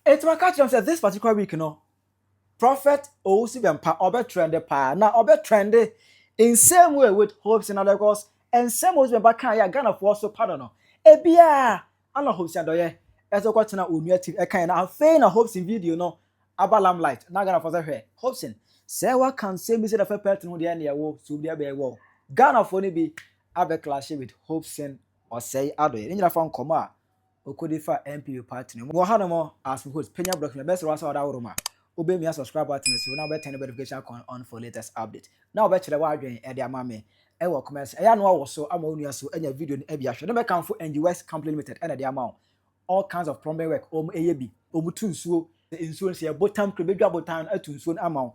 It's my catch said this particular week, Prophet Osibempa obe trended pa. Now obe trended in same way with Hopeson Adorye and same Osibempa kan ya Ghana for so pardon no. Ebia ana Hopeson Adorye as what na onuative e kan na afei na Hopeson video no abalam light na Ghana for say Hopeson say what can say me say the first person who dey na wo so be be wo Ghana for ni bi abe clash with Hopeson or say Adorye ni fa nkoma a okodifa NPP party no wo ha no mo as host Penyah block me best wasa oda woroma obey me subscribe button so now be turn the notification icon on for latest update now be kire wa adwen e de ama me e wo comments e ya no wo so ama onua so enya video ni e bia hwe no be kanfo NGWest Company Limited e na de ama all kinds of plumbing work eye bi omutu nsuo se botam krebedwa botam atu nsuo ama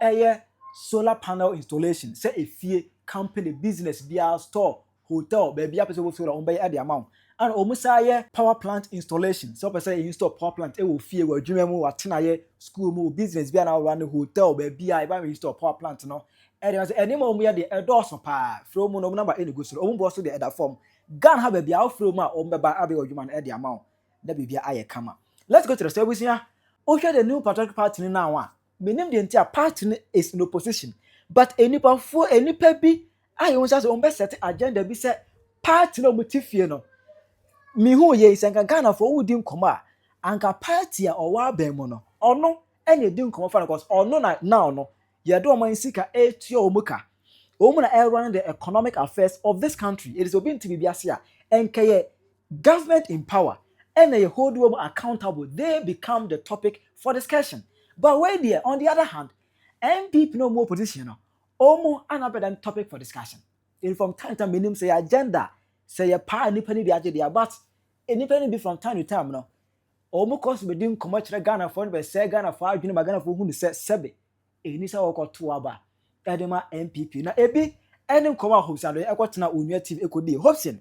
eye solar panel installation say efie company business bia store hotel be bia pese wo so be e de ama and omusaye power plant installation so person install power plant e wo fie wo adwuma mu watenaye school mu business bia na run hotel be bia e ba install power plant no e dey say enema omu ye de edoso pa from no number e go so omu bo so de eda form gan ha be bia from a omu be ba abe adwuma na e de amount na be bia aye kama. Let's go to the service here. Ohwe the new patriotic party ni now a menim de ntia party is in opposition but enipa bi aye won say omu be set agenda bi say party no mutifie no mi hu ye isenka Ghana for wudi nkoma anka party a owa abem no ono enye di nkoma fa because ono na now no ye do man sika etio omuka omu na run the economic affairs of this country. It is obin to be biasia enke government in power and they hold them accountable. They become the topic for discussion. But wait there, on the other hand, NPP no more position omu another than topic for discussion. In from time to time say agenda say a pa nipa ni dia agenda but nipa ni be from time to time no omu cause be dim comot kire Ghana for be say Ghana for adwene ma Ghana for hu ni say sebe eni say wo koto aba edema NPP na ebi enim koma Hopeson Adorye ekotena onua TV ekodi Hopeson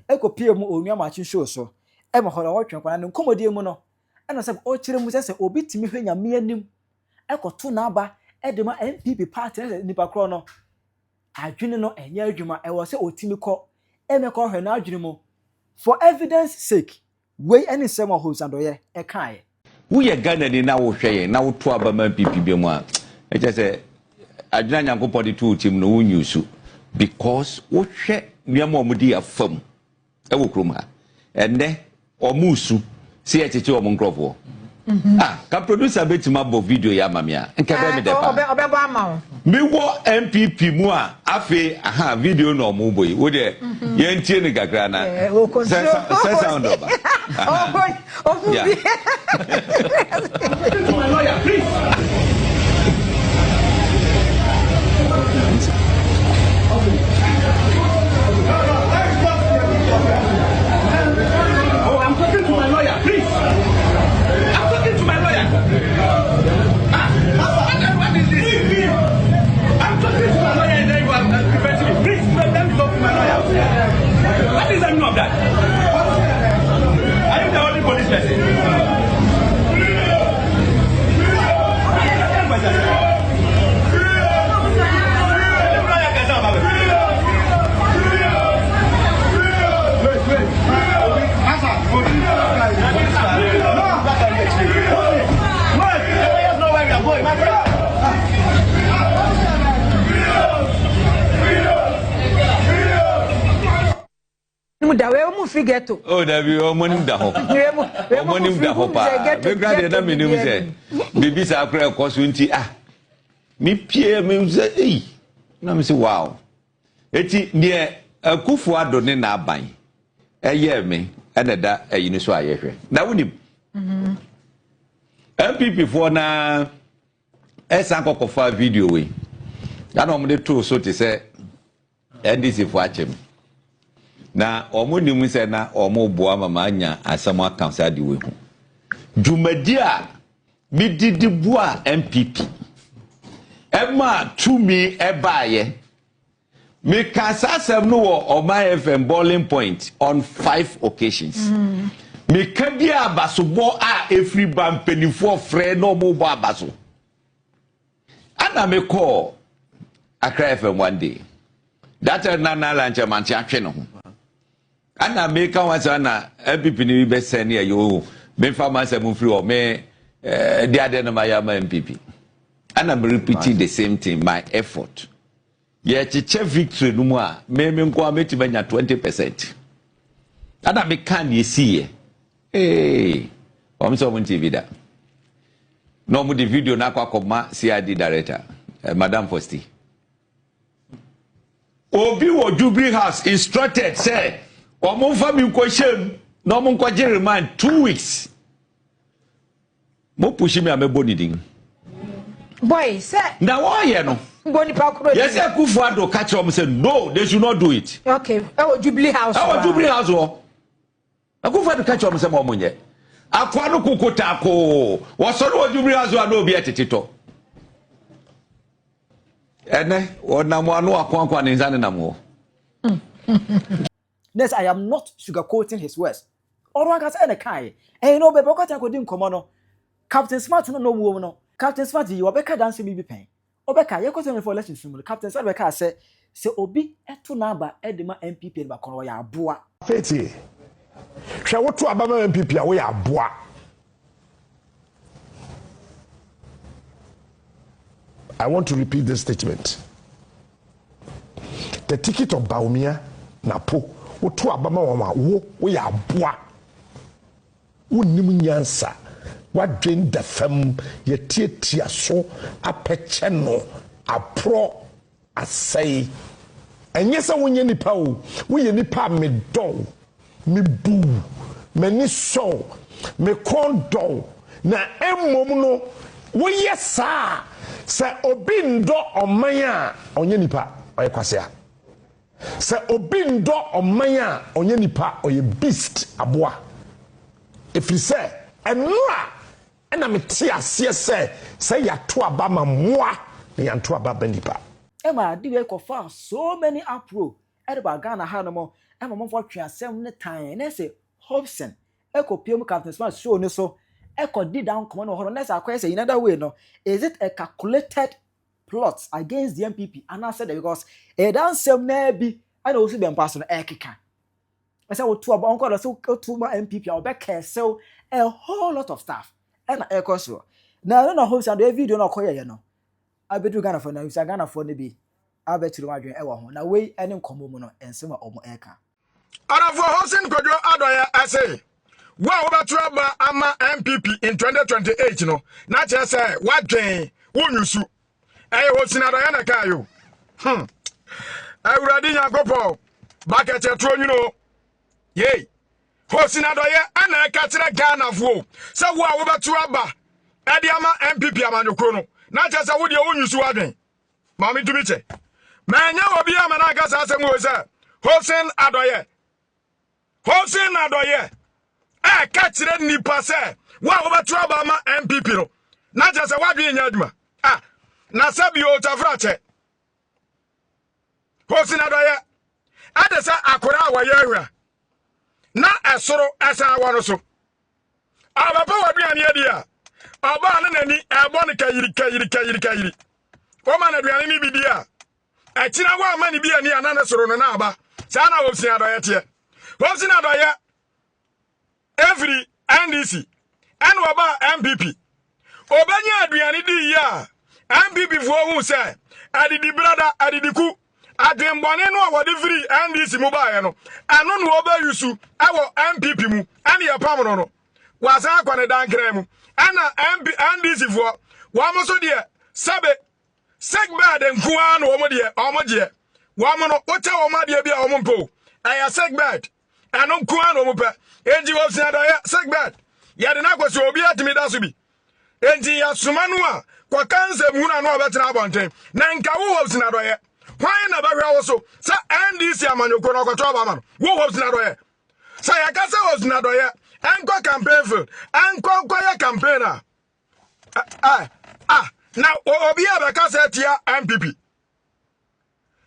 ekopie mu onua machin show so e ma hora wotwe kwana ne komodie mu no ena say o kire mu say obi timi hwenya me anim ekoto na aba edema NPP party nipa kro no adwene no enye adwuma e wo say otimi ko emeko hwe na adwene mu for evidence sake we any sem of Hopeson Adorye e kan wo ye Ghana ni na wo hweye na wo to aba man NPP bi mu a e je say adwene nyankopɔ de to tim no wo nyusu because wo hwe niam omudi afam e wo krom ha enne omusu se ye cheche omo nkrofo ka producer betima bo video ya mamia nka be me de pa obebo ama mi wo NPP mu a afi video no omo boy wo de ye ntie ni gagra na say sound over yeah. My lawyer, please. What is the meaning of that? Are you the only police person? Figeto. Oh, that be omonim da ho. Omonim da ho pa. Me grade na me nim say. Bibi sa akra koso nti Me pie me say na me say wow. Eti ne Akufo Addo ne na aban. Eye me na da ayini so ayehwe. Na wonim. NPP for na esan kokofa video we. Na no me to so te say NDC for achem. Na omo nimu se na omo boa mama anya asam akansa de we hu dwumadi a bididi boa NPP ema tumi ebaaye me kasa asam no wo Oman FM bowling point on 5 occasions me kabi abasobo a every ban penifo frɛ no omo bo abaso ana me call Accra FM one day that na lunch manchi ahwe no ho ana make one sana NPP ni be send here yo me farmer say free or me the other no my MPP. And I'm repeating the same thing, my effort. Yeah, chiche victory no more. Me nko ameti benya 20%. And I can you see. Hey, I'm so on TV that. No more the video na kwa koma CID director, Madam Fosti. Obi wo Jubilee House instructed say, "Omo fa mi nko shem, no mo nko je remand 2 weeks." Mo push me amebo nidin. Boy, say. Now why no? Boni pakuro. Yes, Akufo Addo catch him say no, they should not do it. Okay, our Jubilee House. Our Jubilee House wo. Akufo Addo catch him say mo monye. Akwa no kokota ko. Wo so no Jubilee House wa no obi etetito. Ene, ona mo anu akwa ne nzane na mo. Yes, I am not sugarcoating his words. Oro aka say na kai. Eh no be bokota ko di nkomo no. Captain Smart no wo no. Captain Smart you obeka dance bi pen. Obeka ye kwese for election sumu. Captain Smart beka say obi eto na aba edema NPP ba kono ya aboa. Feti. Hwe woto aba ma NPP a wo ya aboa. I want to repeat this statement. The ticket of Baumia na po woto aba ma wo ya aboa. Wonnim nyansa. What drain the fem ye tia so apecheno apro asay enye se wonye nipa o woye nipa me do me bu me ni so me kondo na emmom no woye sa se obi ndo oman a onye nipa oye kwase a se obi ndo oman a onye nipa oye beast aboa efiri se enura na me ti ase say ya to aba ma moa na ya to aba banipa Emma di we kofa so many apro e ba Ghana ha no mo e mo fo twe asem ne tan na say Hopeson e ko piem Captain Smart show ni so e ko di down come no ho na say akwai say in other way no is it a calculated plot against the MPP and I said because e dan sem na bi and also be pass no e keka I say wo to aba on ko so to ma MPP a obeka so a whole lot of stuff and e ko so na no Hopeson the video no koye ye no abedu Ghana for na you say Ghana for ne bi abetiri wadwen e wo ho na we ene nkomo mu no ensem a omo eka Akufo Hopeson Adorye say wa obetu aba ama MPP in 2028 no na che say wadwen wonyusu Hopeson Adorye na kayo awurade nyakopo bucket etro nyuno ye Hopeson Adorye ana eka tire Ghana fo say wa obetu aba ede ama MPP amanyokro no na che say wo de wonyusu wadwen mami tubiche manya obi amana aka sa asem wo say Hopeson Adorye ka tire nipa say wa obetu aba ama MPP no na che say wadwen nya aduma na sabi o tafra che Hopeson Adorye ade say akora awaye ahura na esoro esa awono so ababa waduane ade a aba na nani ebo ne kayiri o ma na aduane ni bidi a akira wa ma ni bi ani anana soro no na aba sa na Hopeson Adorye tie Hopeson Adorye every NDC and waba MPP obanya aduane di ya MPP fo hu se adidi brother adidiku adembone no awode free NDC mu ba ye no ano no oba yusu awo MPP mu ane ye pam no wasa akwane dankran mu ana NDC fo wa mo so de sabe segbad nkuwa no omo de wa mo no ote omo de bia omo mpo aya segbad ano nkuwa no omo pe enji Hopeson Adorye segbad ya de na kwese obi atimi da so bi enji ya suma no a kwa kanse mu na no obetena abonten na nka wo Hopeson Adorye why na ba hwa wo so sa NDC amanyoko no kwato ba ma no wo Hopeson Adorye sa ya ka sa Hopeson Adorye enko campaign field enko ya campaigner na obi abeka se tia MPP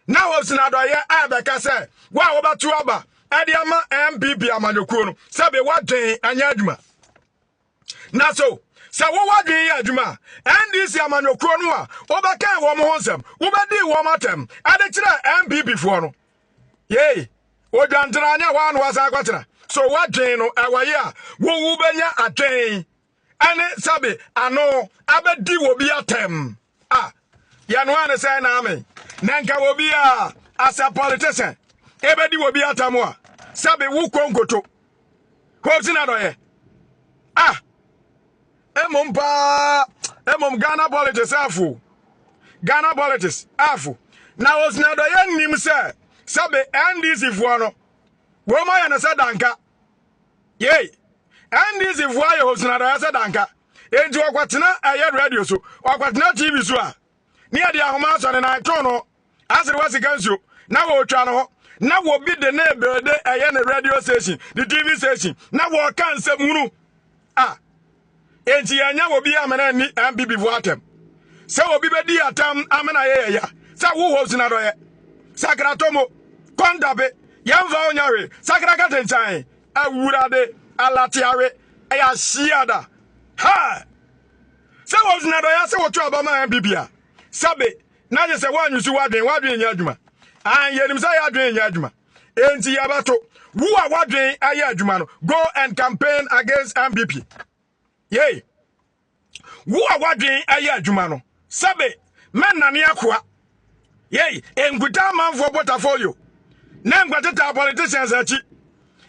na Hopeson Adorye abeka se wa wo batu aba ade ama MPP amanyoko no se be wadwen anya aduma na so sa wo wadwen ya aduma NDC amanyoko no a obeka wo mo honsem wo bedi wo matem ade kire MPP fo no ye o jantranya wan wasa kwatena so wadwen no awaya wo benya adwen ane sabe ano abedi wo bi atem ya no ane say na ame nanka wo bi as a politician ebedi wo bi atem a sabe wo konkoto Hopeson Adorye emom Ghana politics afu Ghana politics afu na Hopeson Adorye nim say sabe NDC fo no wo ma ya na say danka yey NDC fo aye Hopeson Adorye say danka enti okwatena aye radio so okwatena TV so a ne ya de ahoma so ne na to no asere wasika nso na wo twa no ho na wo bi de na ebede aye ne radio station the TV station na wo ka nsem hunu enti anya wo bi amena ni MPP fo atem se wo bi bedi atam amena ye ya se wo Hopeson Adorye sakra tomo kondabe yamva onyawe sakra katenchan awurade alatiare aya shiada ha se Hopeson Adorye se wo to abama MPP a sabe na je se wanyu su wadwen nya adwuma yenim say adwen nya adwuma enti yabato wo a wadwen aye adwuma no go and campaign against MPP yey wo a wadwen aye adwuma no sabe men nane akoa yey enguta manfo portfolio na ngwateta politicians achi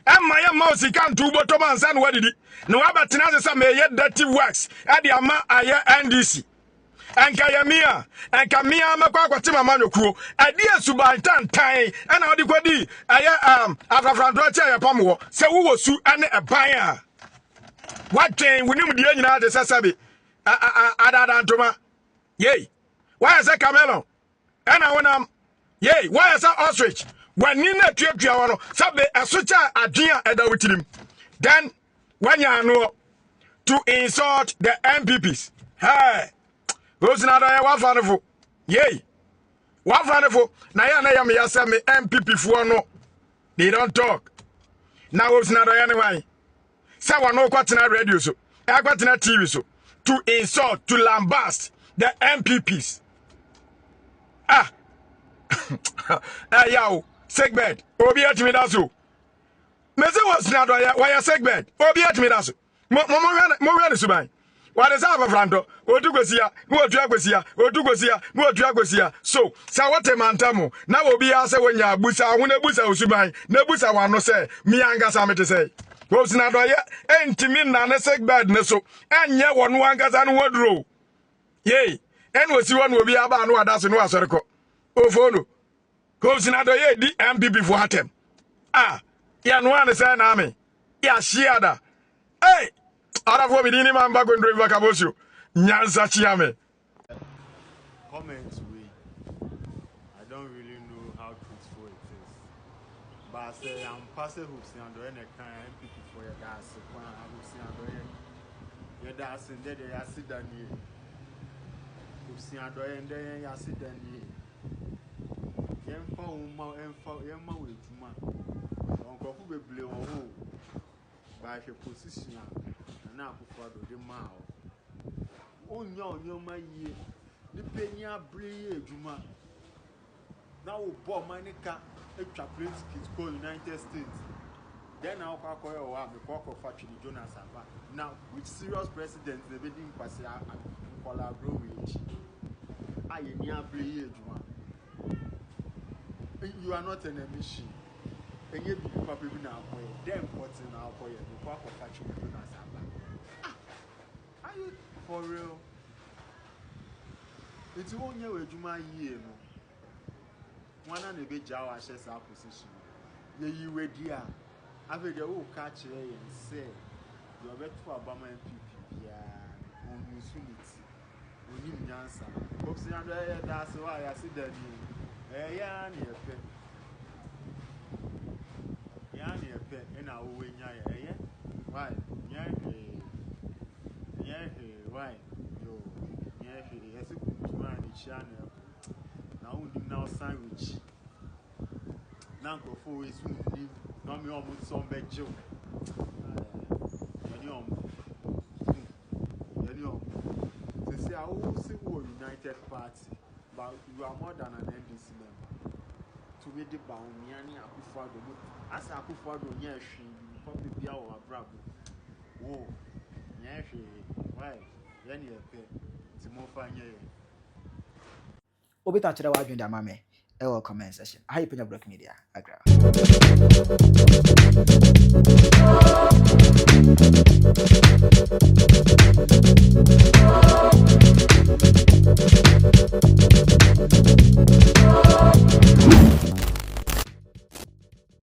emma ye mouse kan tu boto man san wadidi no abatena se me ye dirty works ade ama aye NDC enka yamia enka mia makwa kwatima manyokuo ade asuban tantan ana odi kwadi aye afrafranto che ye pamwo se wo su ane eban a wadwen wunim die nyina de sasabe adada ntoma yey why say camelo ana wonam yey why say ostrich wani na tuatua wono sabe asocha adwea edawutirim then wanya no to insult the MPPs hey Hopeson Adorye wafanefo yey wafanefo na ya na yam ya say me MPP fo no they don't talk na Hopeson Adorye ne wan say wano kwatena radio so kwatena TV so to insult to lambast the MPPs yaw segment obi atimi da so me say Hopeson Adorye why segment obi atimi da so mo hwe ne suban what is our franto otugosia no otuagosia otugosia no otuagosia so sa what mantamo na obi ase wonya abusa ho na busa osuban na busa wano say mi angasa mete say Hopeson Adorye entimi na ne segment ne so enye wono angasa no waduro yey en wosi wono obi aba no ada so no asoreko ofono Hopeson Adorye di MPP fo atem ya no ane say na me ya shiada hey Arafo bidini mamba go ndro vakabosio nyanza chiame comment we I don't really know how truthful it is but I say I'm passing Hopeson Adorye ne kan MPP for your gas kwa Hopeson Adorye your das in there ya sit down here Hopeson Adorye and there ya sit down here yemfa we tuma onko fu beble o ho ba hwe position na Akufo Addo de ma o onyoma yie ni Penyah breye eduma na wo bo manika etwa plane ticket go United States then now kwakoyo wa me kwako factory Jonas Aba now with serious president the be din kwase collaborate with aye ni abreye eduma you are not an emission and you be papa bi na akoye dem porting na akoye me kwako factory Jonas Aba are you for real? It's one year with Juma year. One and a bit Jawa shares our position. You were dear. After the old catch and say, you are better for Obama MPP. Yeah, on unity. We need answer. Hopeson Adorye, that's why I see that you. Yeah, near pen. Yeah, near pen. And I will win. Yeah, why? Why? Yo, yeah, yes, it's channel. Now, now, sandwich. Now, go for his wound. No, me almost some bad joke. They say, I will see United Party, but you are more than an NDC member. tumi de ba Omia ne Akufo Addo mu asa Akufo Addo nya hwe papa bia wo abrabo wo nya hwe why yani epe ti mo fa nya ye Obi ta chere wa adwen da mame e wo comment section. How you Penyah Block Media agra.